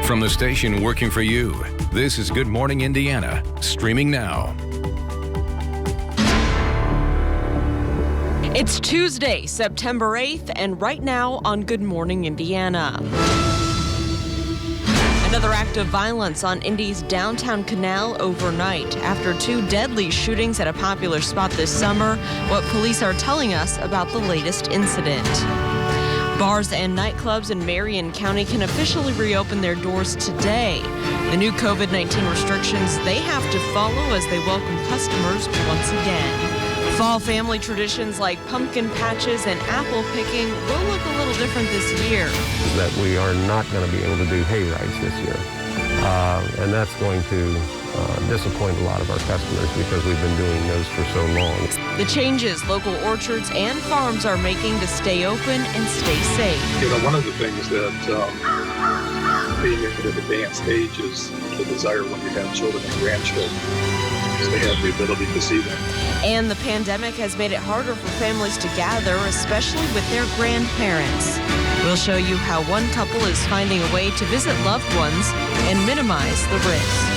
From the station working for you, this is Good Morning Indiana, streaming now. It's Tuesday, September 8th, and right now on Good Morning Indiana. Another act of violence on Indy's downtown canal overnight after two deadly shootings at a popular spot this summer. What police are telling us about the latest incident. Bars and nightclubs in Marion County can officially reopen their doors today. The new COVID-19 restrictions they have to follow as they welcome customers once again. Fall family traditions like pumpkin patches and apple picking will look a little different this year. That we are not going to be able to do hay rides this year. And that's going to disappoint a lot of our customers because we've been doing those for so long. The changes local orchards and farms are making to stay open and stay safe. You know, one of the things that being at an advanced age is the desire when you have children and grandchildren. They have the ability to see them. And the pandemic has made it harder for families to gather, especially with their grandparents. We'll show you how one couple is finding a way to visit loved ones and minimize the risk.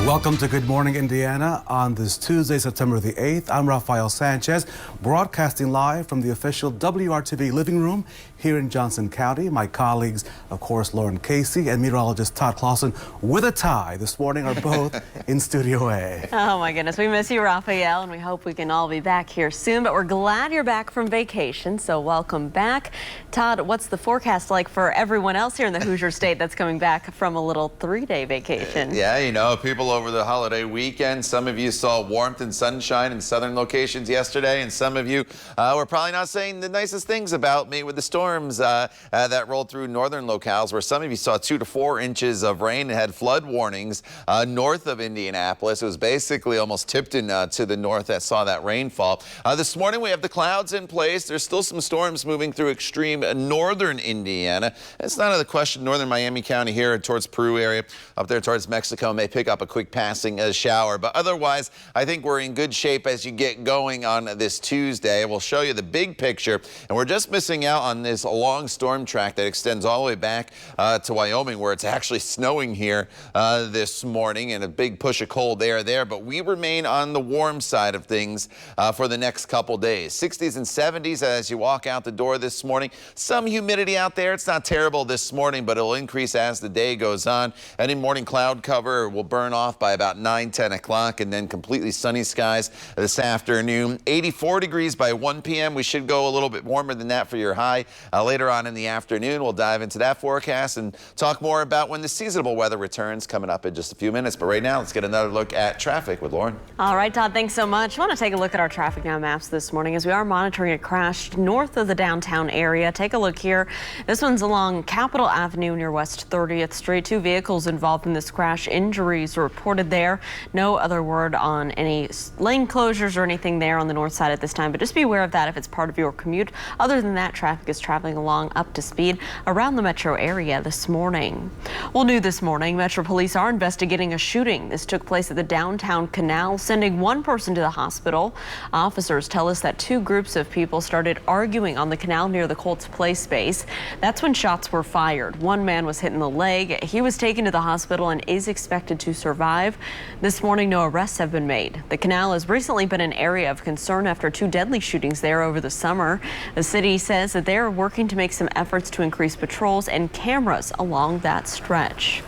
Welcome to Good Morning Indiana on this Tuesday, September the 8th. I'm Rafael Sanchez, broadcasting live from the official WRTV living room here in Johnson County. My colleagues, of course, Lauren Casey and meteorologist Todd Clausen, with a tie this morning, are both in Studio A. Oh my goodness, we miss you, Rafael, and we hope we can all be back here soon, but we're glad you're back from vacation, so welcome back. Todd, what's the forecast like for everyone else here in the Hoosier State that's coming back from a little 3-day vacation? Yeah, you know, people over the holiday weekend, some of you saw warmth and sunshine in southern locations yesterday, and some of you were probably not saying the nicest things about me with the storms that rolled through northern locales, where some of you saw 2 to 4 inches of rain and had flood warnings north of Indianapolis. It was basically almost Tipton to the north that saw that rainfall. This morning we have the clouds in place. There's still some storms moving through extreme northern Indiana. It's not a question. Northern Miami County here towards Peru area, up there towards Mexico, may pick up a quick passing shower, but otherwise I think we're in good shape as you get going on this Tuesday. We'll show you the big picture, and we're just missing out on this long storm track that extends all the way back to Wyoming, where it's actually snowing here this morning, and a big push of cold air there, but we remain on the warm side of things for the next couple days. 60s and 70s as you walk out the door this morning. Some humidity out there. It's not terrible this morning, but it'll increase as the day goes on. Any morning cloud cover will burn off by about 9-10 o'clock, and then completely sunny skies this afternoon. 84 degrees by 1 p.m. We should go a little bit warmer than that for your high later on in the afternoon. We'll dive into that forecast and talk more about when the seasonable weather returns coming up in just a few minutes. But right now, let's get another look at traffic with Lauren. All right, Todd, thanks so much. I want to take a look at our traffic now maps this morning as we are monitoring a crash north of the downtown area. Take a look here. This one's along Capitol Avenue near West 30th Street. 2 vehicles involved in this crash. Injuries reported there. No other word on any lane closures or anything there on the north side at this time, but just be aware of that if it's part of your commute. Other than that, traffic is traveling along up to speed around the metro area this morning. Well, new this morning, Metro Police are investigating a shooting. This took place at the downtown canal, sending one person to the hospital. Officers tell us that 2 groups of people started arguing on the canal near the Colts Play space. That's when shots were fired. One man was hit in the leg. He was taken to the hospital and is expected to survive. This morning, no arrests have been made. The canal has recently been an area of concern after 2 deadly shootings there over the summer. The city says that they're working to make some efforts to increase patrols and cameras along that stretch.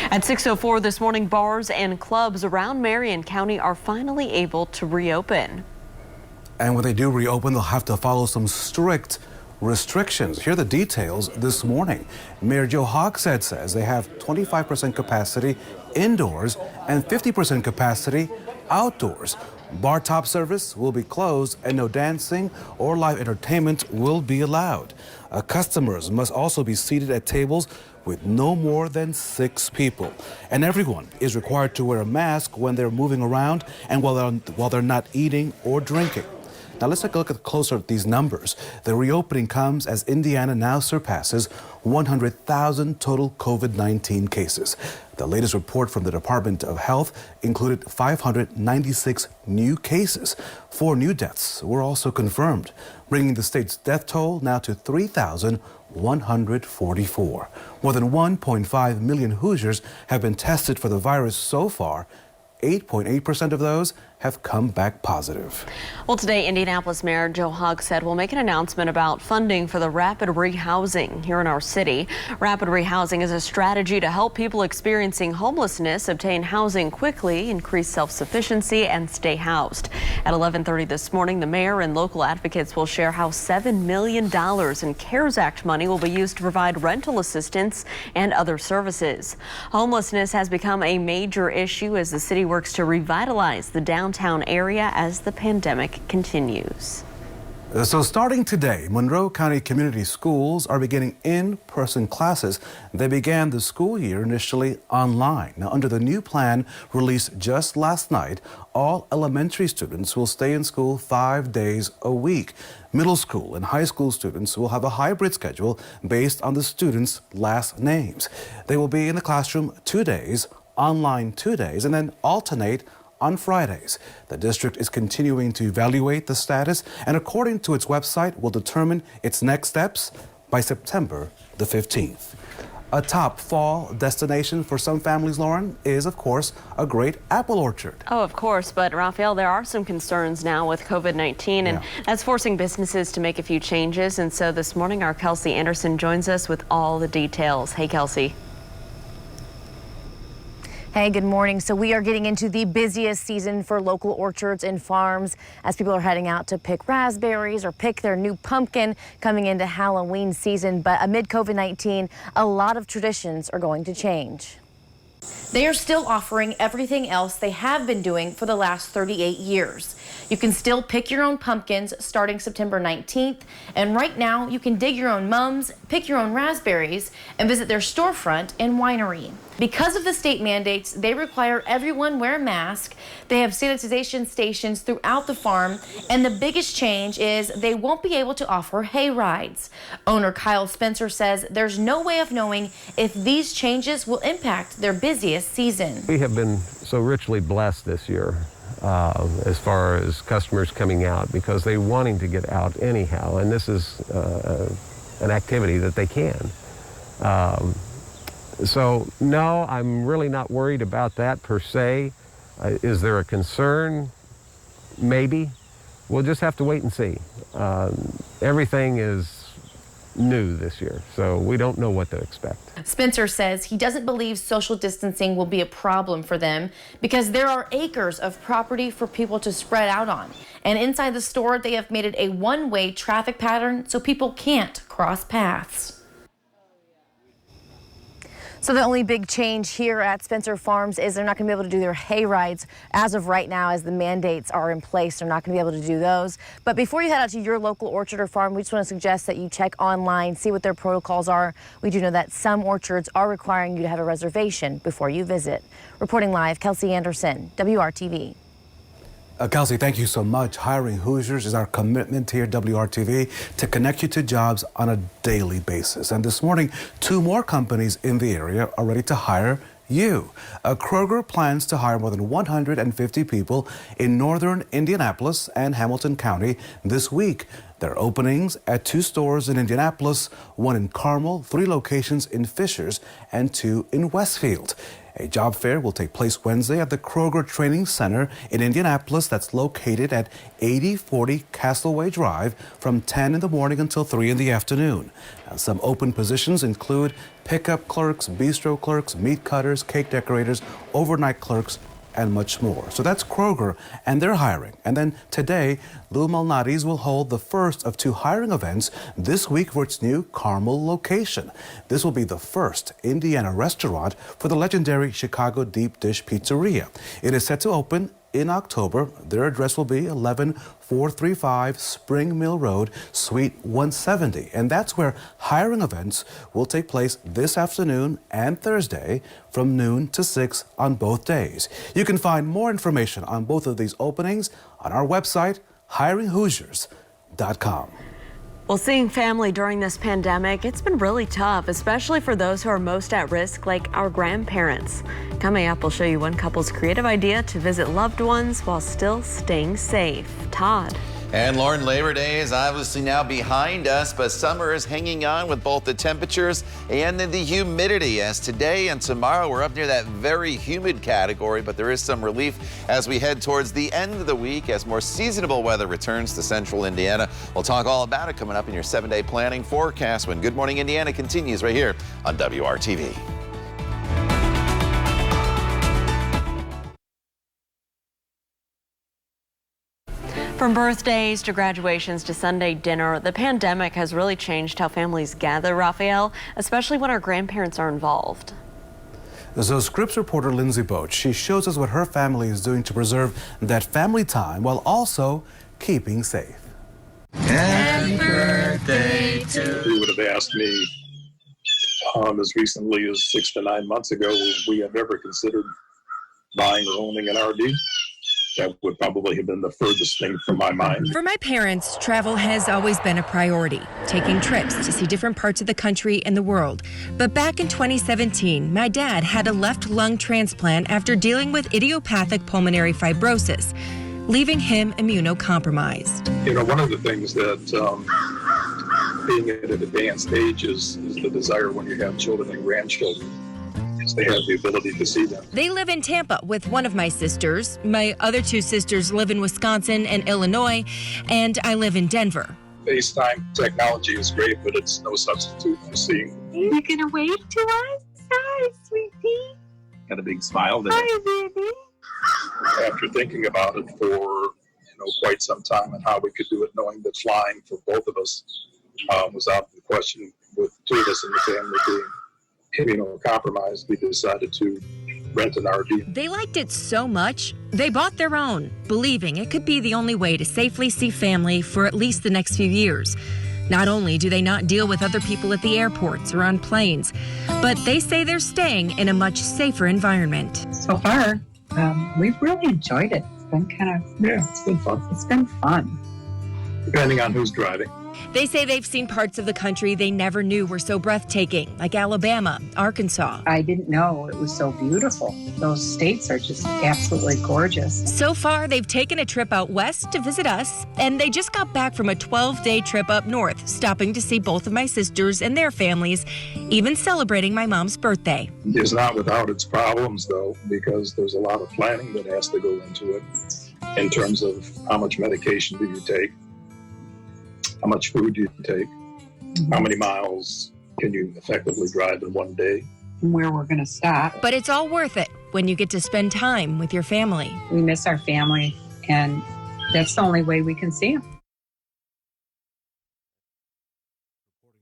At 6:04 this morning, bars and clubs around Marion County are finally able to reopen. And when they do reopen, they'll have to follow some strict restrictions. Here are the details this morning. Mayor Joe Hogshead says they have 25% capacity indoors and 50% capacity outdoors. Bar top service will be closed and no dancing or live entertainment will be allowed. Customers must also be seated at tables with no more than 6 people. And everyone is required to wear a mask when they're moving around and while they're not eating or drinking. Now let's take a look closer at these numbers. The reopening comes as Indiana now surpasses 100,000 total COVID-19 cases. The latest report from the Department of Health included 596 new cases. 4 new deaths were also confirmed, bringing the state's death toll now to 3,144. More than 1.5 million Hoosiers have been tested for the virus so far. 8.8% of those have come back positive. Well, today, Indianapolis Mayor Joe Hogsett will make an announcement about funding for the rapid rehousing here in our city. Rapid rehousing is a strategy to help people experiencing homelessness obtain housing quickly, increase self-sufficiency, and stay housed. At 11:30 this morning, the mayor and local advocates will share how $7 million in CARES Act money will be used to provide rental assistance and other services. Homelessness has become a major issue as the city works to revitalize the downtown area as the pandemic continues. So starting today, Monroe County Community Schools are beginning in-person classes. They began the school year initially online. Now, under the new plan released just last night, all elementary students will stay in school 5 days a week. Middle school and high school students will have a hybrid schedule based on the students' last names. They will be in the classroom 2 days, online 2 days, and then alternate on Fridays. The district is continuing to evaluate the status and, according to its website, will determine its next steps by September the 15th. A top fall destination for some families, Lauren, is, of course, a great apple orchard. Oh, of course. But, Raphael, there are some concerns now with COVID-19, and that's forcing businesses to make a few changes. And so this morning, our Kelsey Anderson joins us with all the details. Hey, Kelsey. Hey, good morning. So we are getting into the busiest season for local orchards and farms as people are heading out to pick raspberries or pick their new pumpkin coming into Halloween season. But amid COVID-19, a lot of traditions are going to change. They are still offering everything else they have been doing for the last 38 years. You can still pick your own pumpkins starting September 19th. And right now, you can dig your own mums, pick your own raspberries, and visit their storefront and winery. Because of the state mandates, they require everyone wear a mask. They have sanitization stations throughout the farm. And the biggest change is they won't be able to offer hay rides. Owner Kyle Spencer says there's no way of knowing if these changes will impact their busiest season. We have been so richly blessed this year as far as customers coming out because they're wanting to get out anyhow, and this is an activity that they can. So no, I'm really not worried about that per se. Is there a concern? Maybe. We'll just have to wait and see. Everything is new this year, so we don't know what to expect. Spencer says he doesn't believe social distancing will be a problem for them because there are acres of property for people to spread out on. And inside the store, they have made it a one-way traffic pattern so people can't cross paths. So the only big change here at Spencer Farms is they're not going to be able to do their hay rides as of right now, as the mandates are in place. They're not going to be able to do those. But before you head out to your local orchard or farm, we just want to suggest that you check online, see what their protocols are. We do know that some orchards are requiring you to have a reservation before you visit. Reporting live, Kelsey Anderson, WRTV. Kelsey, thank you so much. Hiring Hoosiers is our commitment here at WRTV to connect you to jobs on a daily basis. And this morning, 2 more companies in the area are ready to hire you. Kroger plans to hire more than 150 people in northern Indianapolis and Hamilton County this week. There are openings at 2 stores in Indianapolis, 1 in Carmel, 3 locations in Fishers, and 2 in Westfield. A job fair will take place Wednesday at the Kroger Training Center in Indianapolis that's located at 8040 Castaway Drive from 10 in the morning until 3 in the afternoon. Now, some open positions include pickup clerks, bistro clerks, meat cutters, cake decorators, overnight clerks, and much more. So that's Kroger, and they're hiring. And then today, MALNATI'S will hold the first of 2 hiring events this week for its new Carmel location. This will be the first Indiana restaurant for the legendary Chicago Deep Dish Pizzeria. It is set to open in October. Their address will be 11435 Spring Mill Road, Suite 170. And that's where hiring events will take place this afternoon and Thursday from noon to 6 on both days. You can find more information on both of these openings on our website, hiringhoosiers.com. Well, seeing family during this pandemic, it's been really tough, especially for those who are most at risk, like our grandparents. Coming up, we'll show you one couple's creative idea to visit loved ones while still staying safe. Todd. And Lauren, Labor Day is obviously now behind us, but summer is hanging on with both the temperatures and the humidity. As today and tomorrow, we're up near that very humid category, but there is some relief as we head towards the end of the week as more seasonable weather returns to central Indiana. We'll talk all about it coming up in your 7-day planning forecast when Good Morning Indiana continues right here on WRTV. From birthdays to graduations to Sunday dinner, the pandemic has really changed how families gather, Raphael, especially when our grandparents are involved. So Scripps reporter Lindsay Boach, she shows us what her family is doing to preserve that family time while also keeping safe. Happy birthday to You would have asked me as recently as 6 to 9 months ago, would we have ever considered buying or owning an RV? That would probably have been the furthest thing from my mind. For my parents, travel has always been a priority, taking trips to see different parts of the country and the world. But back in 2017, my dad had a left lung transplant after dealing with idiopathic pulmonary fibrosis, leaving him immunocompromised. You know, one of the things that being at an advanced age is the desire when you have children and grandchildren. They have the ability to see them. They live in Tampa with one of my sisters. My other two sisters live in Wisconsin and Illinois, and I live in Denver. FaceTime technology is great, but it's no substitute for seeing. Are you gonna wave to us? Hi, sweetie. Got a big smile there. Hi, baby. After thinking about it for quite some time and how we could do it, knowing that flying for both of us was out of the question, with two of us in the family being immunocompromised, we decided to rent an RV. They liked it so much, they bought their own, believing it could be the only way to safely see family for at least the next few years. Not only do they not deal with other people at the airports or on planes, but they say they're staying in a much safer environment. So far, we've really enjoyed it. It's been it's been fun. It's been fun. Depending on who's driving. They say they've seen parts of the country they never knew were so breathtaking, like Alabama, Arkansas. I didn't know it was so beautiful. Those states are just absolutely gorgeous. So far, they've taken a trip out west to visit us, and they just got back from a 12-day trip up north, stopping to see both of my sisters and their families, even celebrating my mom's birthday. It's not without its problems, though, because there's a lot of planning that has to go into it in terms of how much medication do you take, how much food do you take, how many miles can you effectively drive in one day, And where we're going to stop. But it's all worth it when you get to spend time with your family. We miss our family, and that's the only way we can see them.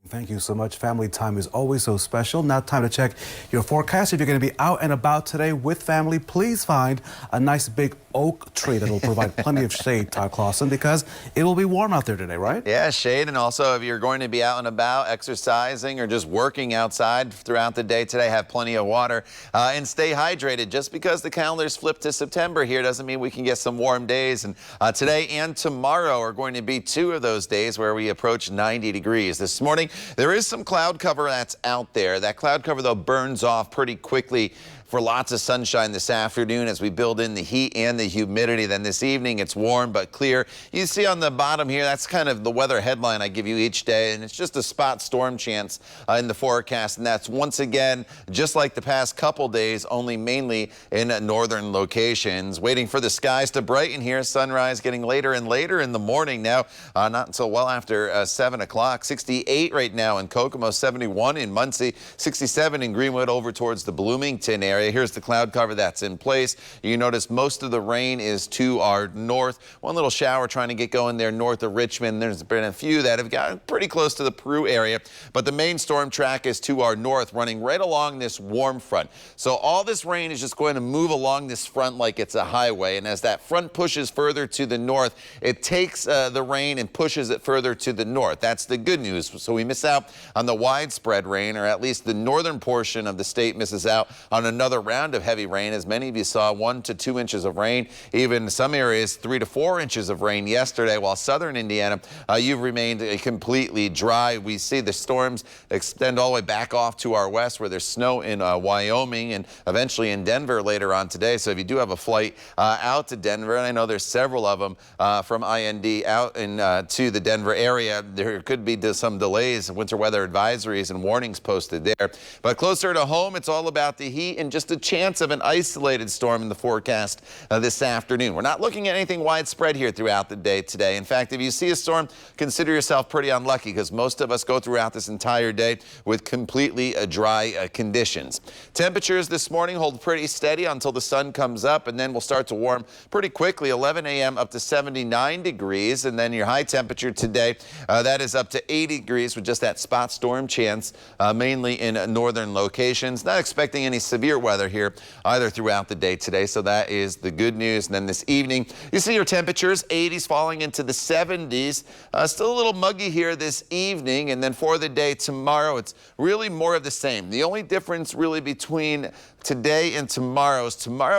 Thank you so much. Family time is always so special. Now time to check your forecast. If you're going to be out and about today with family, please find a nice big oak tree that will provide plenty of shade, Todd Clausen, because it will be warm out there today, right? Yeah, shade. And also, if you're going to be out and about exercising or just working outside throughout the day today, have plenty of water and stay hydrated. Just because the calendar's flipped to September here doesn't mean we can get some warm days. And today and tomorrow are going to be two of those days where we approach 90 degrees. This morning, there is some cloud cover that's out there. That cloud cover, though, burns off pretty quickly for lots of sunshine this afternoon as we build in the heat and the humidity. Then this evening, it's warm but clear. You see on the bottom here, that's kind of the weather headline I give you each day, and it's just a spot storm chance in the forecast. And that's once again, just like the past couple days, only mainly in northern locations. Waiting for the skies to brighten here. Sunrise getting later and later in the morning now, not until well after 7 o'clock. 68 right now in Kokomo, 71 in Muncie, 67 in Greenwood over towards the Bloomington area. Here's the cloud cover that's in place. You notice most of the rain is to our north. One little shower trying to get going there north of Richmond. There's been a few that have gotten pretty close to the Peru area, but the main storm track is to our north, running right along this warm front. So all this rain is just going to move along this front like it's a highway, and as that front pushes further to the north, it takes the rain and pushes it further to the north. That's the good news. So we miss out on the widespread rain, or at least the northern portion of the state misses out on another another round of heavy rain, as many of you saw 1 to 2 inches of rain, even in some areas 3 to 4 inches of rain yesterday, while southern Indiana, you've remained completely dry. We see the storms extend all the way back off to our west, where there's snow in Wyoming and eventually in Denver later on today. So if you do have a flight out to Denver, and I know there's several of them from IND out to the Denver area, there could be some delays, winter weather advisories and warnings posted there. But closer to home, it's all about the heat and just a chance of an isolated storm in the forecast this afternoon. We're not looking at anything widespread here throughout the day today. In fact, if you see a storm, consider yourself pretty unlucky, because most of us go throughout this entire day with completely dry conditions. Temperatures this morning hold pretty steady until the sun comes up, and then we'll start to warm pretty quickly. 11 a.m. up to 79 degrees, and then your high temperature today, that is up to 80 degrees with just that spot storm chance, mainly in northern locations. Not expecting any severe weather here either throughout the day today, so that is the good news. And then this evening, you see your temperatures, 80s falling into the 70s. Still a little muggy here this evening, and then for the day tomorrow, it's really more of the same. The only difference really between today and tomorrow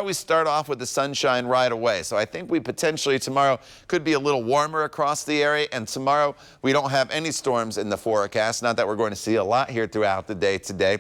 we start off with the sunshine right away. So I think we potentially tomorrow could be a little warmer across the area, and tomorrow we don't have any storms in the forecast. Not that we're going to see a lot here throughout the day today,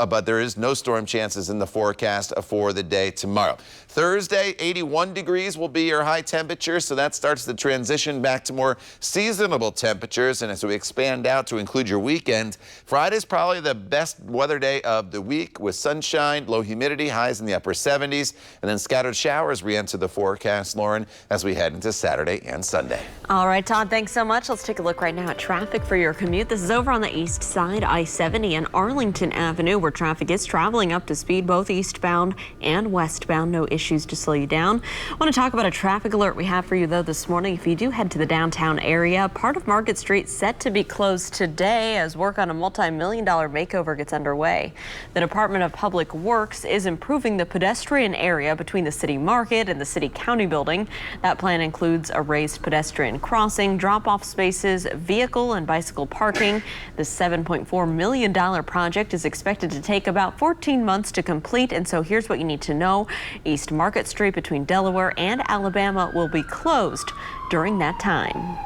but there is no storm chances in the forecast for the day tomorrow. Thursday, 81 degrees will be your high temperature, so that starts the transition back to more seasonable temperatures. And as we expand out to include your weekend, Friday's probably the best weather day of the week, with sunshine, low humidity, highs in the upper 70s, and then scattered showers re-enter the forecast, Lauren, as we head into Saturday and Sunday. All right, Todd, thanks so much. Let's take a look right now at traffic for your commute. This is over on the east side, I-70 and Arlington Avenue, where traffic is traveling up to speed, both eastbound and westbound. No issues to slow you down. I want to talk about a traffic alert we have for you, though, this morning. If you do head to the downtown area, part of Market Street set to be closed today as work on a multi-million-dollar makeover gets underway. The Department of Public Works is improving the pedestrian area between the city market and the city county building. That plan includes a raised pedestrian crossing, drop-off spaces, vehicle and bicycle parking. The $7.4 million project is expected to take about 14 months to complete, and so here's what you need to know. East Market Street between Delaware and Alabama will be closed during that time.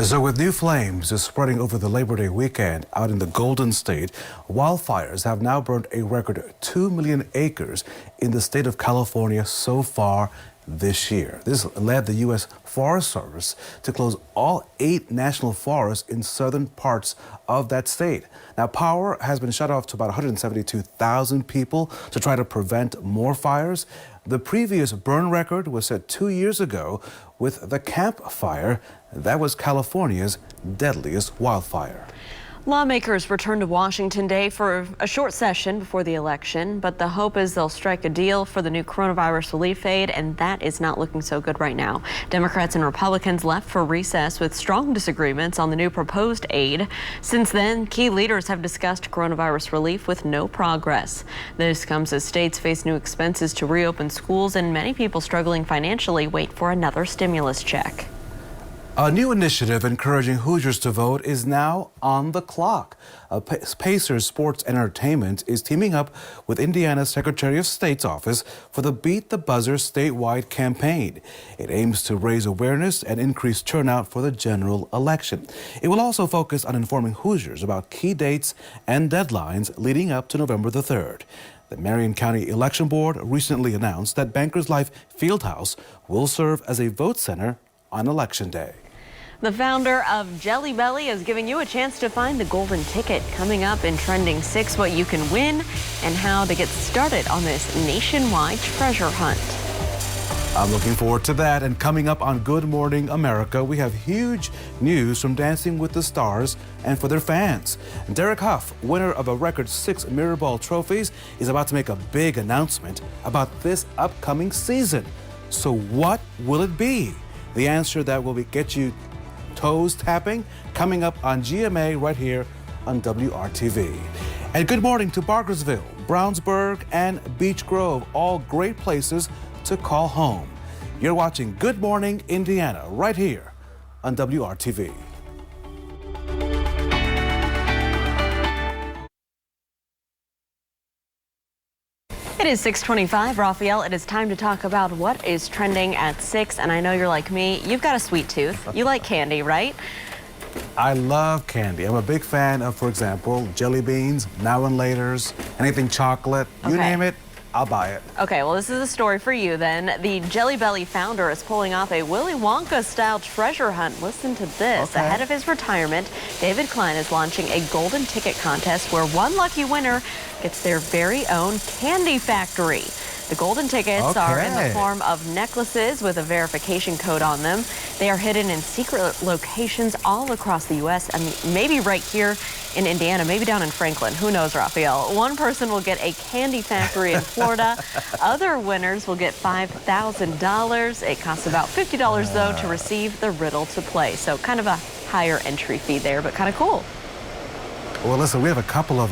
So with new flames spreading over the Labor Day weekend out in the Golden State, wildfires have now burned a record 2 million acres in the state of California so far this year. This led the U.S. Forest Service to close all 8 national forests in southern parts of that state. Now, power has been shut off to about 172,000 people to try to prevent more fires. The previous burn record was set 2 years ago with the Camp Fire. That was California's deadliest wildfire. Lawmakers return to Washington Day for a short session before the election, but the hope is they'll strike a deal for the new coronavirus relief aid, and that is not looking so good right now. Democrats and Republicans left for recess with strong disagreements on the new proposed aid. Since then, key leaders have discussed coronavirus relief with no progress. This comes as states face new expenses to reopen schools, and many people struggling financially wait for another stimulus check. A new initiative encouraging Hoosiers to vote is now on the clock. Pacers Sports Entertainment is teaming up with Indiana's Secretary of State's office for the Beat the Buzzer statewide campaign. It aims to raise awareness and increase turnout for the general election. It will also focus on informing Hoosiers about key dates and deadlines leading up to November the 3rd. The Marion County Election Board recently announced that Bankers Life Fieldhouse will serve as a vote center on Election Day. The founder of Jelly Belly is giving you a chance to find the golden ticket. Coming up in Trending 6, what you can win and how to get started on this nationwide treasure hunt. I'm looking forward to that. And coming up on Good Morning America, we have huge news from Dancing with the Stars and for their fans. Derek Huff, winner of a record 6 Mirror Ball trophies, is about to make a big announcement about this upcoming season. So what will it be? The answer that will get you toes tapping coming up on GMA right here on WRTV. And good morning to Barkersville, Brownsburg, and Beech Grove, all great places to call home. You're watching Good Morning Indiana right here on WRTV. It is 6:25, Raphael. It is time to talk about what is trending at 6. And I know you're like me. You've got a sweet tooth. You like candy, right? I love candy. I'm a big fan of, for example, jelly beans, now and laters, anything chocolate, you name it, I'll buy it. Okay, well, this is a story for you then. The Jelly Belly founder is pulling off a Willy Wonka-style treasure hunt. Listen to this. Ahead of his retirement, David Klein is launching a golden ticket contest where one lucky winner gets their very own candy factory. The golden tickets are in the form of necklaces with a verification code on them. They are hidden in secret locations all across the U.S. and maybe right here in Indiana, maybe down in Franklin. Who knows, Raphael? One person will get a candy factory in Florida. Other winners will get $5,000. It costs about $50, though, to receive the riddle to play. So kind of a higher entry fee there, but kind of cool. Well, listen, we have a couple of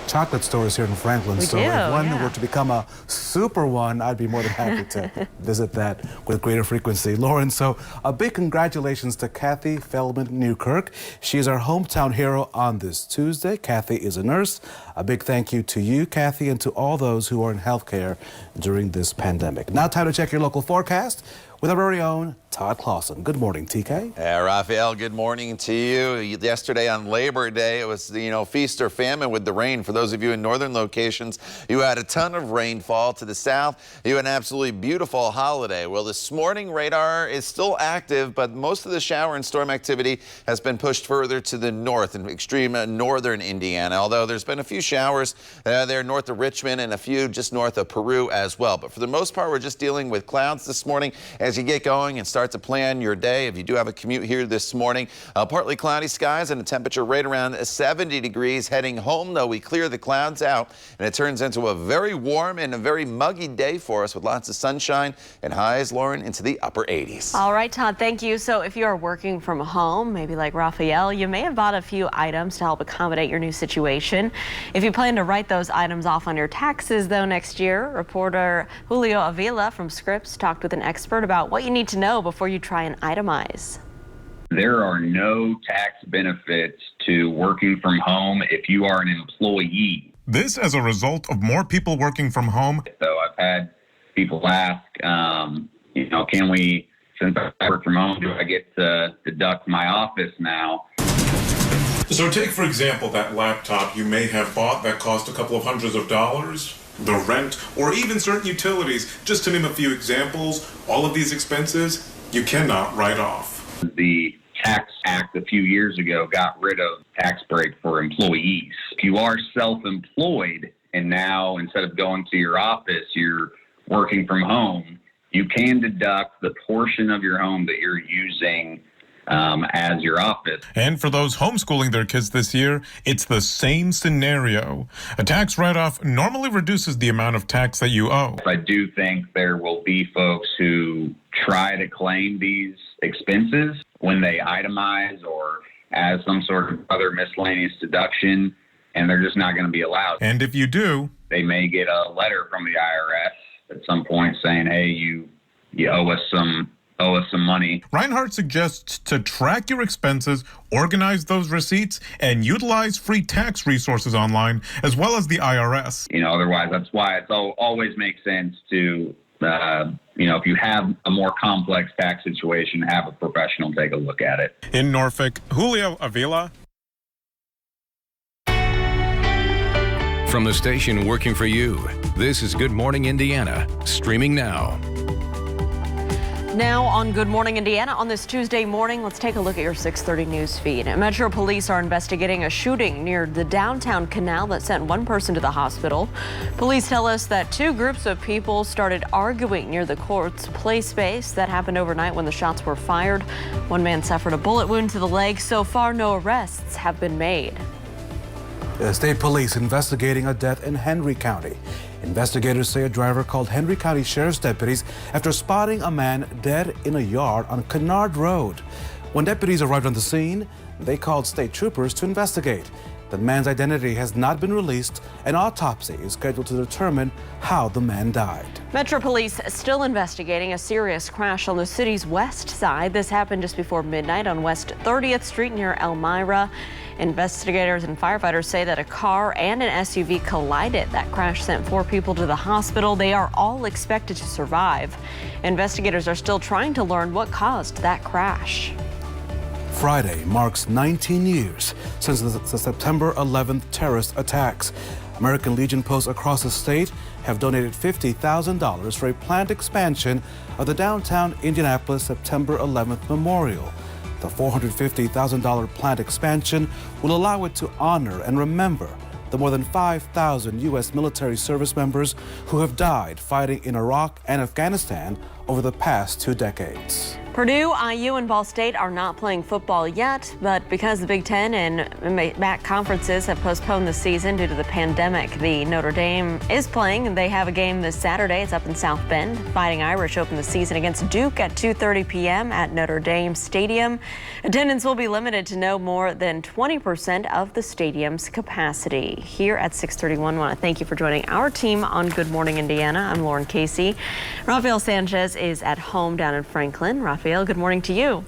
chocolate stores here in Franklin, if one were to become a super one, I'd be more than happy to visit that with greater frequency. Lauren, so a big congratulations to Kathy Feldman Newkirk. She is our hometown hero on this Tuesday. Kathy is a nurse. A big thank you to you, Kathy, and to all those who are in healthcare during this pandemic. Now time to check your local forecast with our very own Todd Clausen. Good morning, TK. Raphael, good morning to you. Yesterday on Labor Day, it was, feast or famine with the rain. For those of you in northern locations, you had a ton of rainfall. To the south, you had an absolutely beautiful holiday. Well, this morning, radar is still active, but most of the shower and storm activity has been pushed further to the north in extreme northern Indiana, although there's been a few showers there north of Richmond and a few just north of Peru as well. But for the most part, we're just dealing with clouds this morning. As you get going and start to plan your day, if you do have a commute here this morning, partly cloudy skies and a temperature right around 70 degrees. Heading home, though, we clear the clouds out and it turns into a very warm and a very muggy day for us with lots of sunshine and highs, Lauren, into the upper 80s. All right, Todd, thank you. So if you are working from home, maybe like Raphael, you may have bought a few items to help accommodate your new situation. If you plan to write those items off on your taxes, though, next year, reporter Julio Avila from Scripps talked with an expert about what you need to know before you try and itemize. There are no tax benefits to working from home if you are an employee. This as a result of more people working from home. So I've had people ask, can we, since I work from home, do I get to deduct my office now? So take, for example, that laptop you may have bought that cost a couple of hundreds of dollars. The rent, or even certain utilities, just to name a few examples, all of these expenses you cannot write off. The Tax Act a few years ago got rid of tax break for employees. If you are self-employed and now instead of going to your office, you're working from home, you can deduct the portion of your home that you're using as your office. And for those homeschooling their kids this year, it's the same scenario. A tax write-off normally reduces the amount of tax that you owe. I do think there will be folks who try to claim these expenses when they itemize or as some sort of other miscellaneous deduction, and they're just not going to be allowed. And if you do, they may get a letter from the IRS at some point saying, hey, you owe us some money. Reinhardt suggests to track your expenses, organize those receipts, and utilize free tax resources online, as well as the IRS. Otherwise, that's why it always makes sense to, if you have a more complex tax situation, have a professional take a look at it. In Norfolk, Julio Avila. From the station working for you, this is Good Morning Indiana, streaming now. Now on Good Morning Indiana on this Tuesday morning, let's take a look at your 6:30 news feed. Metro Police are investigating a shooting near the downtown canal that sent one person to the hospital. Police tell us that two groups of people started arguing near the court's play space. That happened overnight when the shots were fired. One man suffered a bullet wound to the leg. So far, no arrests have been made. State police investigating a death in Henry County. Investigators say a driver called Henry County Sheriff's deputies after spotting a man dead in a yard on Kennard Road. When deputies arrived on the scene, they called state troopers to investigate. The man's identity has not been released. An autopsy is scheduled to determine how the man died. Metro Police still investigating a serious crash on the city's west side. This happened just before midnight on West 30th Street near Elmira. Investigators and firefighters say that a car and an SUV collided. That crash sent 4 people to the hospital. They are all expected to survive. Investigators are still trying to learn what caused that crash. Friday marks 19 years since the September 11th terrorist attacks. American Legion posts across the state have donated $50,000 for a planned expansion of the downtown Indianapolis September 11th Memorial. The $450,000 planned expansion will allow it to honor and remember the more than 5,000 U.S. military service members who have died fighting in Iraq and Afghanistan over the past 2 decades. Purdue, IU, and Ball State are not playing football yet, but because the Big Ten and MAC conferences have postponed the season due to the pandemic, the Notre Dame is playing, and they have a game this Saturday. It's up in South Bend. Fighting Irish open the season against Duke at 2:30 p.m. at Notre Dame Stadium. Attendance will be limited to no more than 20% of the stadium's capacity. Here at 6:31, I want to thank you for joining our team on Good Morning Indiana. I'm Lauren Casey. Rafael Sanchez is at home down in Franklin. Rafael, good morning to you.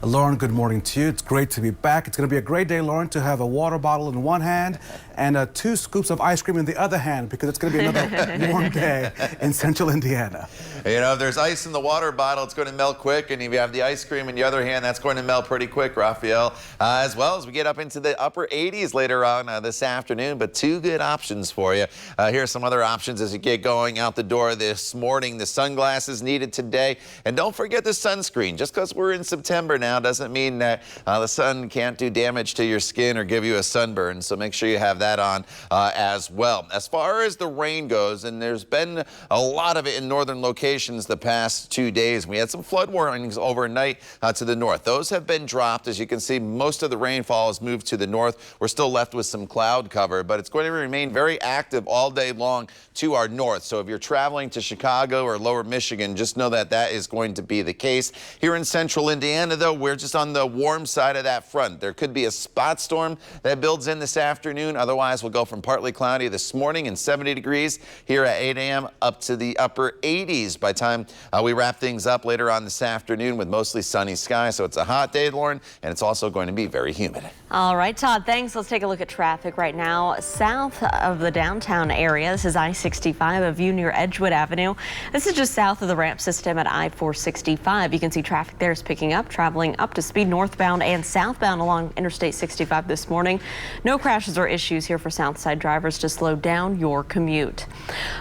Lauren, good morning to you. It's great to be back. It's going to be a great day, Lauren, to have a water bottle in one hand and 2 scoops of ice cream in the other hand, because it's going to be another warm day in central Indiana. You know, if there's ice in the water bottle, it's going to melt quick. And if you have the ice cream in the other hand, that's going to melt pretty quick, Rafael. As well as we get up into the upper 80s later on this afternoon. But 2 good options for you. Here are some other options as you get going out the door this morning. The sunglasses needed today. And don't forget the sunscreen. Just because we're in September now doesn't mean that the sun can't do damage to your skin or give you a sunburn. So make sure you have that on as well. As far as the rain goes, and there's been a lot of it in northern locations the past 2 days. We had some flood warnings overnight to the north. Those have been dropped. As you can see, most of the rainfall has moved to the north. We're still left with some cloud cover, but it's going to remain very active all day long to our north. So if you're traveling to Chicago or lower Michigan, just know that that is going to be the case. Here in central Indiana, though, we're just on the warm side of that front. There could be a spot storm that builds in this afternoon. Otherwise, we'll go from partly cloudy this morning and 70 degrees here at 8 a.m. up to the upper 80s by the time we wrap things up later on this afternoon with mostly sunny skies. So it's a hot day, Lauren, and it's also going to be very humid. All right, Todd, thanks. Let's take a look at traffic right now south of the downtown area. This is I-65, a view near Edgewood Avenue. This is just south of the ramp system at I-465. You can see traffic there is picking up, traveling up to speed northbound and southbound along Interstate 65 this morning. No crashes or issues here for Southside drivers to slow down your commute.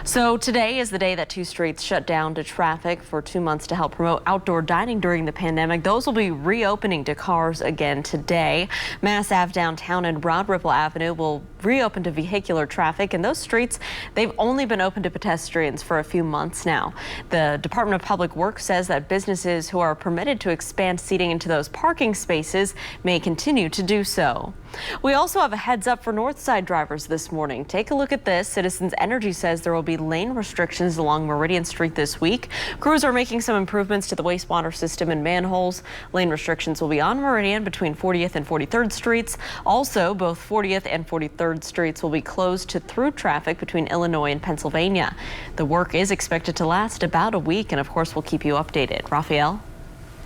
So today is the day that 2 streets shut down to traffic for 2 months to help promote outdoor dining during the pandemic. Those will be reopening to cars again today. Mass Ave downtown and Broad Ripple Avenue will reopen to vehicular traffic, and those streets, they've only been open to pedestrians for a few months now. The Department of Public Works says that businesses who are permitted to expand seating into those parking spaces may continue to do so. We also have a heads up for Northside drivers this morning. Take a look at this. Citizens Energy says there will be lane restrictions along Meridian Street this week. Crews are making some improvements to the wastewater system and manholes. Lane restrictions will be on Meridian between 40th and 43rd Streets. Also, both 40th and 43rd Streets will be closed to through traffic between Illinois and Pennsylvania. The work is expected to last about a week, and of course, we'll keep you updated. Rafael?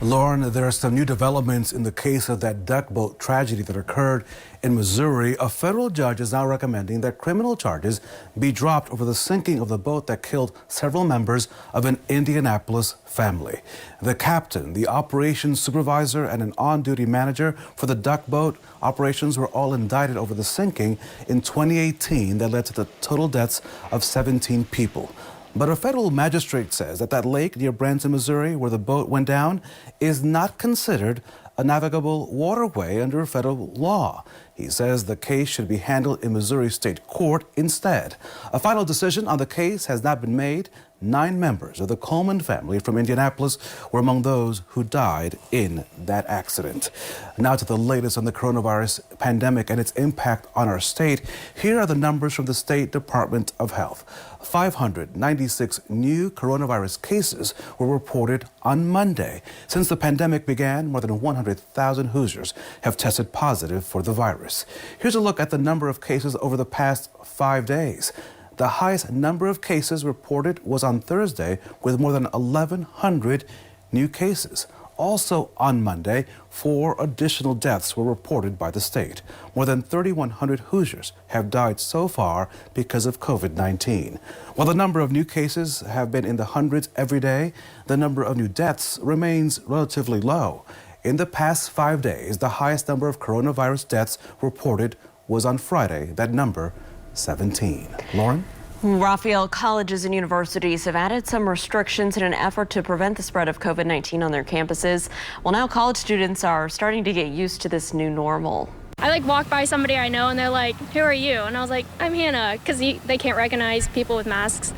Lauren, there are some new developments in the case of that duck boat tragedy that occurred in Missouri. A federal judge is now recommending that criminal charges be dropped over the sinking of the boat that killed several members of an Indianapolis family. The captain, the operations supervisor, and an on-duty manager for the duck boat operations were all indicted over the sinking in 2018 that led to the total deaths of 17 people. But a federal magistrate says that lake near Branson, Missouri, where the boat went down, is not considered a navigable waterway under federal law. He says the case should be handled in Missouri State Court instead. A final decision on the case has not been made. 9 members of the Coleman family from Indianapolis were among those who died in that accident. Now to the latest on the coronavirus pandemic and its impact on our state. Here are the numbers from the State Department of Health. 596 new coronavirus cases were reported on Monday. Since the pandemic began, more than 100,000 Hoosiers have tested positive for the virus. coronavirus. Here's a look at the number of cases over the past 5 days. The highest number of cases reported was on Thursday, with more than 1,100 new cases. Also on Monday, 4 additional deaths were reported by the state. More than 3,100 Hoosiers have died so far because of COVID-19. While the number of new cases have been in the hundreds every day, the number of new deaths remains relatively low. In the past 5 days, the highest number of coronavirus deaths reported was on Friday. That number, 17. Lauren? Raphael, colleges and universities have added some restrictions in an effort to prevent the spread of COVID-19 on their campuses. Well, now college students are starting to get used to this new normal. I walked by somebody I know and they're like, "Who are you?" And I was like, "I'm Hannah," because they can't recognize people with masks.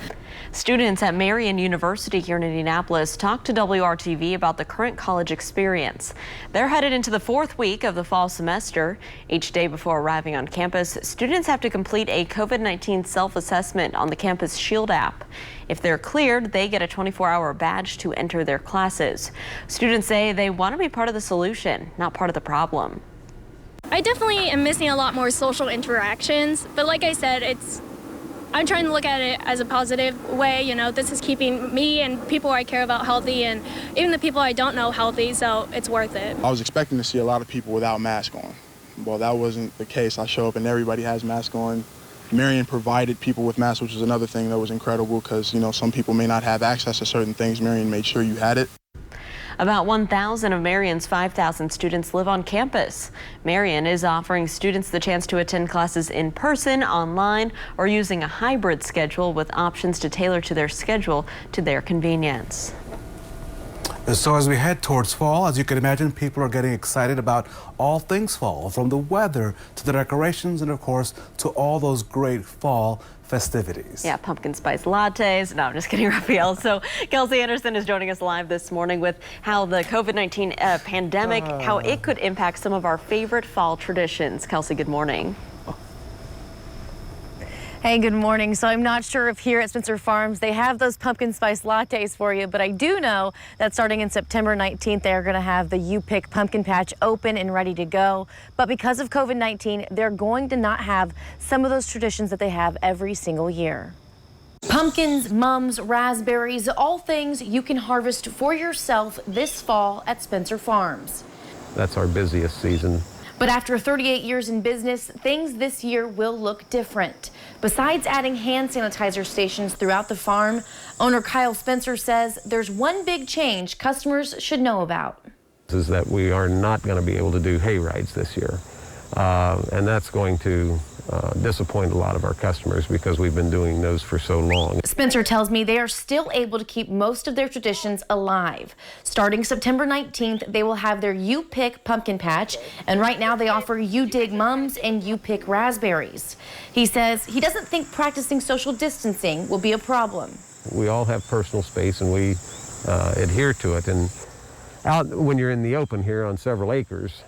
Students at Marian University here in Indianapolis talked to WRTV about the current college experience. They're headed into the 4th week of the fall semester. Each day before arriving on campus, students have to complete a COVID-19 self-assessment on the Campus Shield app. If they're cleared, they get a 24-hour badge to enter their classes. Students say they want to be part of the solution, not part of the problem. I definitely am missing a lot more social interactions, but like I said, I'm trying to look at it as a positive way. You know, this is keeping me and people I care about healthy, and even the people I don't know healthy, so it's worth it. I was expecting to see a lot of people without masks on. Well, that wasn't the case. I show up and everybody has masks on. Marian provided people with masks, which is another thing that was incredible because, you know, some people may not have access to certain things. Marian made sure you had it. About 1,000 of Marian's 5,000 students live on campus. Marian is offering students the chance to attend classes in person, online, or using a hybrid schedule with options to tailor to their schedule to their convenience. So as we head towards fall, as you can imagine, people are getting excited about all things fall, from the weather to the decorations and, of course, to all those great fall festivities. Yeah, pumpkin spice lattes. No, I'm just kidding, Raphael. So Kelsey Anderson is joining us live this morning with how the COVID-19 pandemic, how it could impact some of our favorite fall traditions. Kelsey, good morning. Hey, good morning. So I'm not sure if here at Spencer Farms they have those pumpkin spice lattes for you, but I do know that starting in September 19th, they are going to have the You Pick Pumpkin Patch open and ready to go. But because of COVID-19, they're going to not have some of those traditions that they have every single year. Pumpkins, mums, raspberries, all things you can harvest for yourself this fall at Spencer Farms. That's our busiest season. But after 38 years in business, things this year will look different. Besides adding hand sanitizer stations throughout the farm, owner Kyle Spencer says there's one big change customers should know about. Is that we are not going to be able to do hay rides this year. And that's going to disappoint a lot of our customers because we've been doing those for so long. Spencer tells me they are still able to keep most of their traditions alive. Starting September 19th, they will have their You Pick Pumpkin Patch, and right now they offer You Dig Mums and You Pick Raspberries. He says he doesn't think practicing social distancing will be a problem. We all have personal space and we adhere to it. And out when you're in the open here on several acres,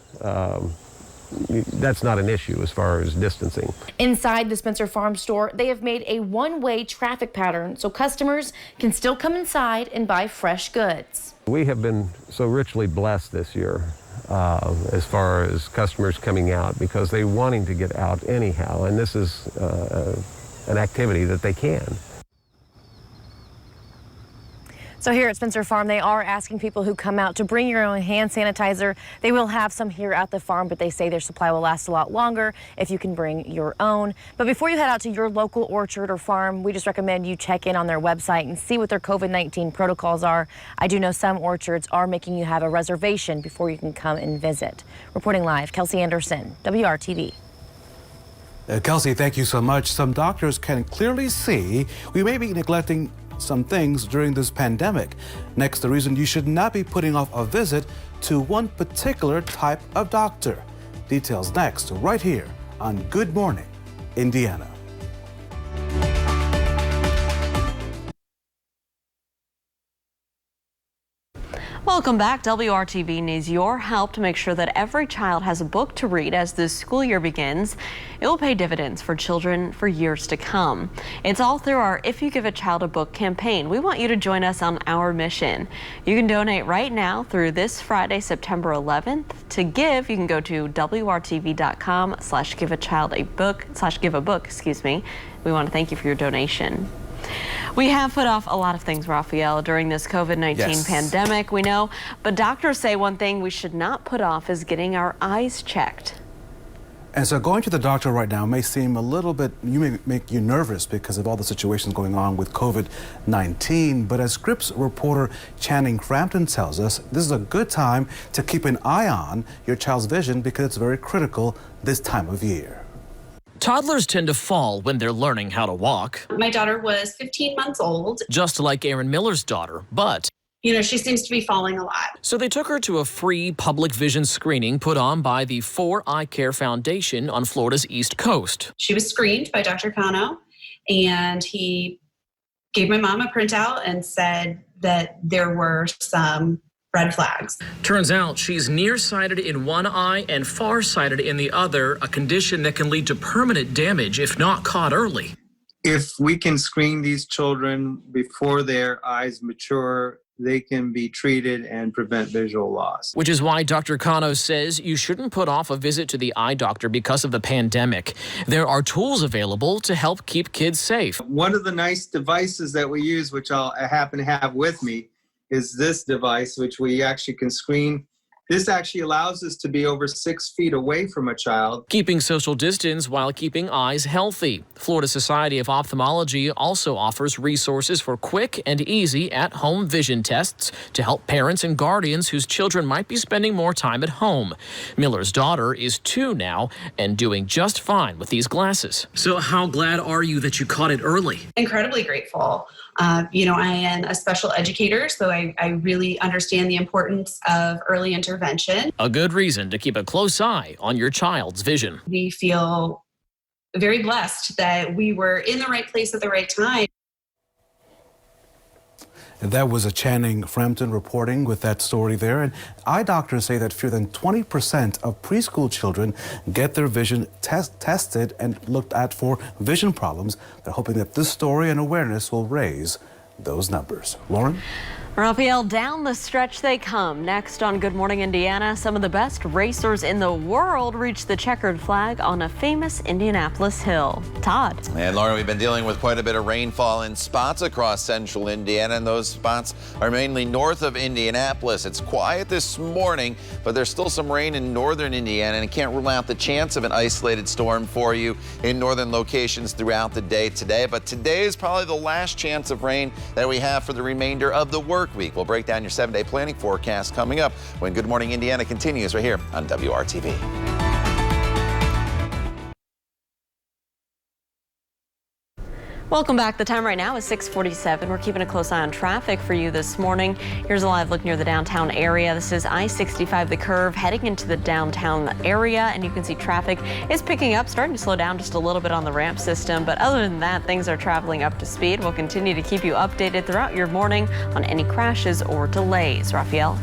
that's not an issue as far as distancing. Inside the Spencer Farm store, they have made a one-way traffic pattern so customers can still come inside and buy fresh goods. We have been so richly blessed this year as far as customers coming out because they're wanting to get out anyhow, and this is an activity that they can. So here at Spencer Farm, they are asking people who come out to bring your own hand sanitizer. They will have some here at the farm, but they say their supply will last a lot longer if you can bring your own. But before you head out to your local orchard or farm, we just recommend you check in on their website and see what their COVID-19 protocols are. I do know some orchards are making you have a reservation before you can come and visit. Reporting live, Kelsey Anderson, WRTV. Kelsey, thank you so much. Some doctors can clearly see we may be neglecting some things during this pandemic. Next, the reason you should not be putting off a visit to one particular type of doctor. Details next, right here on Good Morning Indiana. Well, Welcome back. WRTV needs your help to make sure that every child has a book to read as the school year begins. It will pay dividends for children for years to come. It's all through our If You Give a Child a Book campaign. We want you to join us on our mission. You can donate right now through this Friday, September 11th. To give, you can go to WRTV.com/give a child a book /give a book, excuse me. We want to thank you for your donation. We have put off a lot of things, Raphael, during this COVID-19 pandemic, we know, but doctors say one thing we should not put off is getting our eyes checked. And so going to the doctor right now may seem a little bit, may make you nervous because of all the situations going on with COVID-19. But as Scripps reporter Channing Frampton tells us, this is a good time to keep an eye on your child's vision because it's very critical this time of year. Toddlers tend to fall when they're learning how to walk. My daughter was 15 months old. Just like Aaron Miller's daughter, but she seems to be falling a lot. So they took her to a free public vision screening put on by the 4 Eye Care Foundation on Florida's East Coast. She was screened by Dr. Cano, and he gave my mom a printout and said that there were some red flags. Turns out she's nearsighted in one eye and farsighted in the other, a condition that can lead to permanent damage if not caught early. If we can screen these children before their eyes mature, they can be treated and prevent visual loss. Which is why Dr. Cano says you shouldn't put off a visit to the eye doctor because of the pandemic. There are tools available to help keep kids safe. One of the nice devices that we use, which I happen to have with me, is this device, which we actually can screen. This actually allows us to be over 6 feet away from a child. Keeping social distance while keeping eyes healthy. Florida Society of Ophthalmology also offers resources for quick and easy at-home vision tests to help parents and guardians whose children might be spending more time at home. Miller's daughter is 2 now and doing just fine with these glasses. So how glad are you that you caught it early? Incredibly grateful. I am a special educator, so I really understand the importance of early intervention. A good reason to keep a close eye on your child's vision. We feel very blessed that we were in the right place at the right time. That was a Channing Frampton reporting with that story there. And eye doctors say that fewer than 20% of preschool children get their vision tested and looked at for vision problems. They're hoping that this story and awareness will raise those numbers. Lauren? Raphael, down the stretch they come. Next on Good Morning Indiana, some of the best racers in the world reach the checkered flag on a famous Indianapolis hill. Todd. And Lauren, we've been dealing with quite a bit of rainfall in spots across central Indiana, and those spots are mainly north of Indianapolis. It's quiet this morning, but there's still some rain in northern Indiana, and I can't rule out the chance of an isolated storm for you in northern locations throughout the day today. But today is probably the last chance of rain that we have for the remainder of the work week. We'll break down your 7-day planning forecast coming up when Good Morning Indiana continues right here on WRTV. Welcome back. The time right now is 6:47. We're keeping a close eye on traffic for you this morning. Here's a live look near the downtown area. This is I-65, the curve heading into the downtown area, and you can see traffic is picking up, starting to slow down just a little bit on the ramp system. But other than that, things are traveling up to speed. We'll continue to keep you updated throughout your morning on any crashes or delays. Raphael.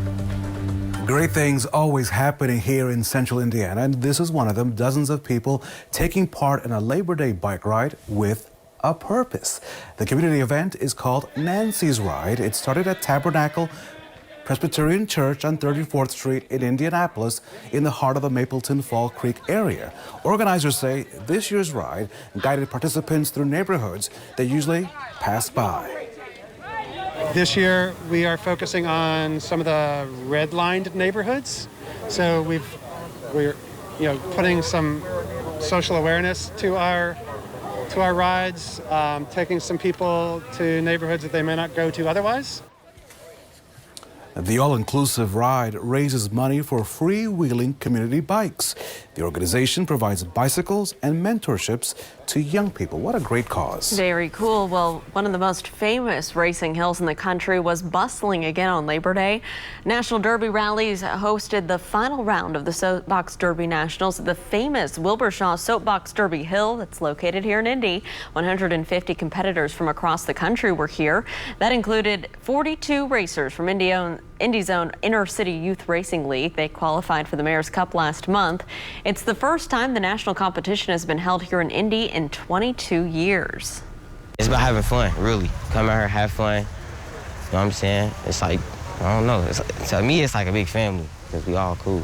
Great things always happening here in central Indiana, and this is one of them. Dozens of people taking part in a Labor Day bike ride with a purpose. The community event is called Nancy's Ride. It started at Tabernacle Presbyterian Church on 34th Street in Indianapolis in the heart of the Mapleton Fall Creek area. Organizers say this year's ride guided participants through neighborhoods they usually pass by. This year we are focusing on some of the red-lined neighborhoods. So we're putting some social awareness to our rides, taking some people to neighborhoods that they may not go to otherwise. The all-inclusive ride raises money for freewheeling community bikes. The organization provides bicycles and mentorships to young people. What a great cause. Very cool. Well, one of the most famous racing hills in the country was bustling again on Labor Day. National Derby rallies hosted the final round of the Soapbox Derby Nationals at the famous Wilbur-Shaw Soapbox Derby Hill that's located here in Indy. 150 competitors from across the country were here. That included 42 racers from Indy's own Inner City Youth Racing League. They qualified for the Mayor's Cup last month. It's the first time the national competition has been held here in Indy in 22 years. It's about having fun, really. Come out here, have fun. You know what I'm saying? It's like, I don't know. To me, it's like a big family because we all cool.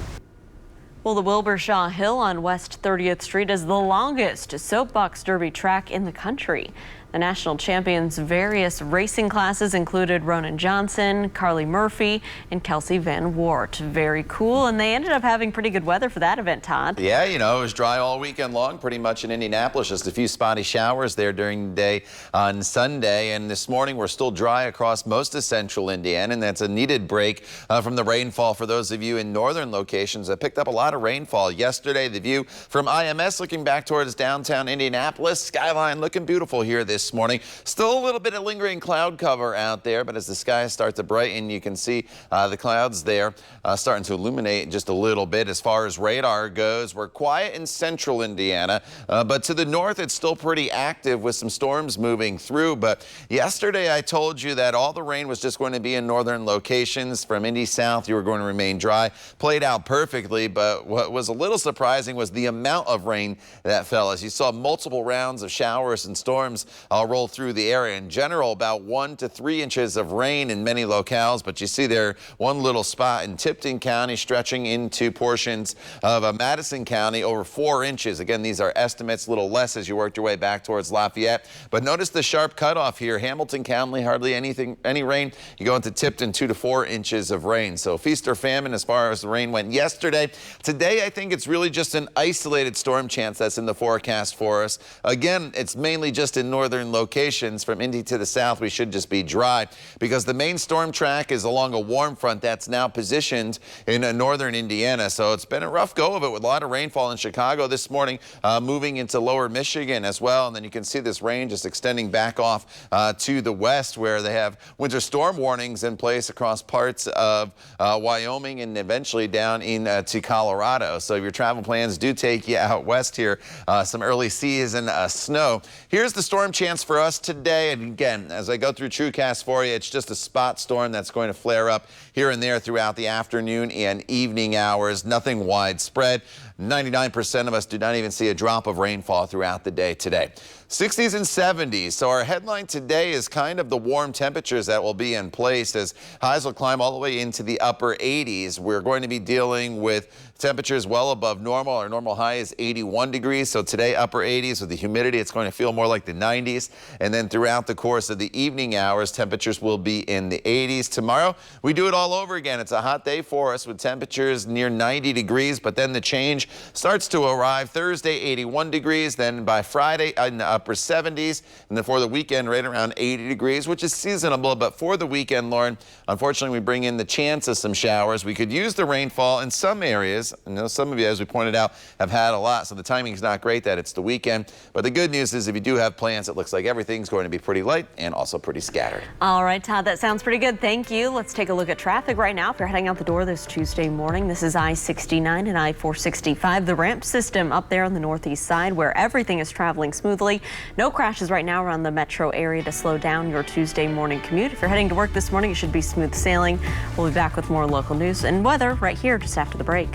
Well, the Wilbur Shaw Hill on West 30th Street is the longest soapbox derby track in the country. The national champions' various racing classes included Ronan Johnson, Carly Murphy, and Kelsey Van Wart. Very cool, and they ended up having pretty good weather for that event, Todd. Yeah, you know, it was dry all weekend long pretty much in Indianapolis. Just a few spotty showers there during the day on Sunday. And this morning we're still dry across most of central Indiana, and that's a needed break from the rainfall for those of you in northern locations that picked up a lot of rainfall yesterday. The view from IMS looking back towards downtown Indianapolis. Skyline looking beautiful here this morning. Still a little bit of lingering cloud cover out there, but as the skies start to brighten, you can see the clouds there starting to illuminate just a little bit. As far as radar goes, we're quiet in central Indiana, but to the north it's still pretty active with some storms moving through. But yesterday I told you that all the rain was just going to be in northern locations. From Indy south, you were going to remain dry. Played out perfectly, but what was a little surprising was the amount of rain that fell. As you saw, multiple rounds of showers and storms roll through the area. In general, about 1 to 3 inches of rain in many locales, but you see there one little spot in Tipton County stretching into portions of Madison County over 4 inches. Again, these are estimates, a little less as you work your way back towards Lafayette. But notice the sharp cutoff here. Hamilton County, hardly any rain. You go into Tipton, 2 to 4 inches of rain. So feast or famine as far as the rain went yesterday. Today, I think it's really just an isolated storm chance that's in the forecast for us. Again, it's mainly just in northern locations. From Indy to the south, we should just be dry because the main storm track is along a warm front that's now positioned in northern Indiana. So it's been a rough go of it with a lot of rainfall in Chicago this morning, moving into lower Michigan as well. And then you can see this rain just extending back off to the west, where they have winter storm warnings in place across parts of Wyoming and eventually down into Colorado. So if your travel plans do take you out west here, some early season snow. Here's the storm chance for us today. And again, as I go through TrueCast for you, it's just a spot storm that's going to flare up here and there throughout the afternoon and evening hours. Nothing widespread. 99% of us do not even see a drop of rainfall throughout the day today. 60s and 70s. So our headline today is kind of the warm temperatures that will be in place as highs will climb all the way into the upper 80s. We're going to be dealing with temperatures well above normal. Our normal high is 81 degrees. So today, upper 80s with the humidity, it's going to feel more like the 90s. And then throughout the course of the evening hours, temperatures will be in the 80s. Tomorrow, we do it all over again. It's a hot day for us with temperatures near 90 degrees, but then the change starts to arrive. Thursday, 81 degrees. Then by Friday, in the upper 70s. And then for the weekend, right around 80 degrees, which is seasonable. But for the weekend, Lauren, unfortunately, we bring in the chance of some showers. We could use the rainfall in some areas. I know some of you, as we pointed out, have had a lot. So the timing is not great that it's the weekend. But the good news is if you do have plans, it looks like everything's going to be pretty light and also pretty scattered. All right, Todd, that sounds pretty good. Thank you. Let's take a look at traffic right now. If you're heading out the door this Tuesday morning, this is I-69 and I-465. The ramp system up there on the northeast side where everything is traveling smoothly. No crashes right now around the metro area to slow down your Tuesday morning commute. If you're heading to work this morning, it should be smooth sailing. We'll be back with more local news and weather right here just after the break.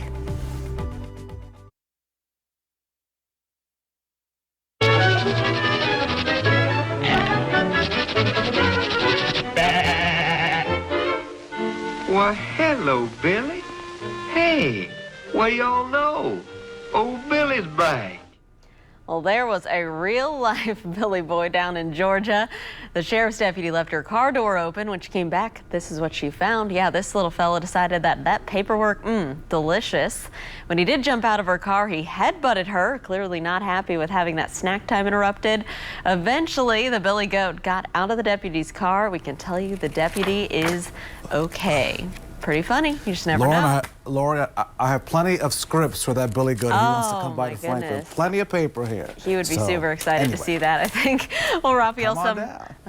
Well, hello, Billy. Hey, what do y'all know? Old Billy's back. Well, there was a real-life Billy boy down in Georgia. The sheriff's deputy left her car door open. When she came back, this is what she found. Yeah, this little fella decided that paperwork, delicious. When he did jump out of her car, he headbutted her, clearly not happy with having that snack time interrupted. Eventually, the Billy Goat got out of the deputy's car. We can tell you the deputy is okay. Pretty funny. You just never know. Lauren, I have plenty of scripts for that Billy Goat. He wants to come by to Franklin. Plenty of paper here. He would be super excited to see that, I think. Well, Raphael,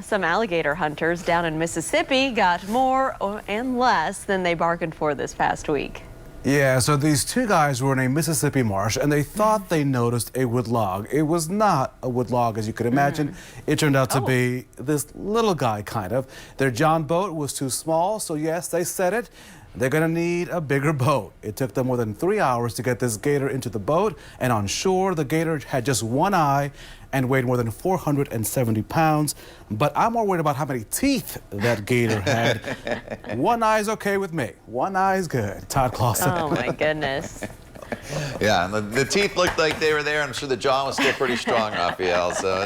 some alligator hunters down in Mississippi got more and less than they bargained for this past week. Yeah, so these two guys were in a Mississippi marsh and they thought they noticed a wood log. It was not a wood log, as you could imagine. It turned out to be this little guy, kind of. Their John boat was too small, so yes, they said it. They're gonna need a bigger boat. It took them more than 3 hours to get this gator into the boat, and on shore, the gator had just one eye and weighed more than 470 pounds. But I'm more worried about how many teeth that gator had. One eye's okay with me. One eye's good. Todd Clausen. Oh my goodness. Yeah, and the teeth looked like they were there. I'm sure the jaw was still pretty strong, Raphael, so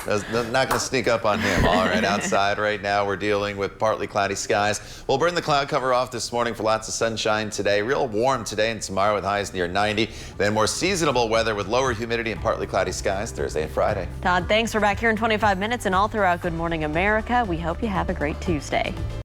it's not going to sneak up on him. All right, outside right now, we're dealing with partly cloudy skies. We'll burn the cloud cover off this morning for lots of sunshine today. Real warm today and tomorrow with highs near 90. Then more seasonable weather with lower humidity and partly cloudy skies Thursday and Friday. Todd, thanks. We're back here in 25 minutes and all throughout Good Morning America. We hope you have a great Tuesday.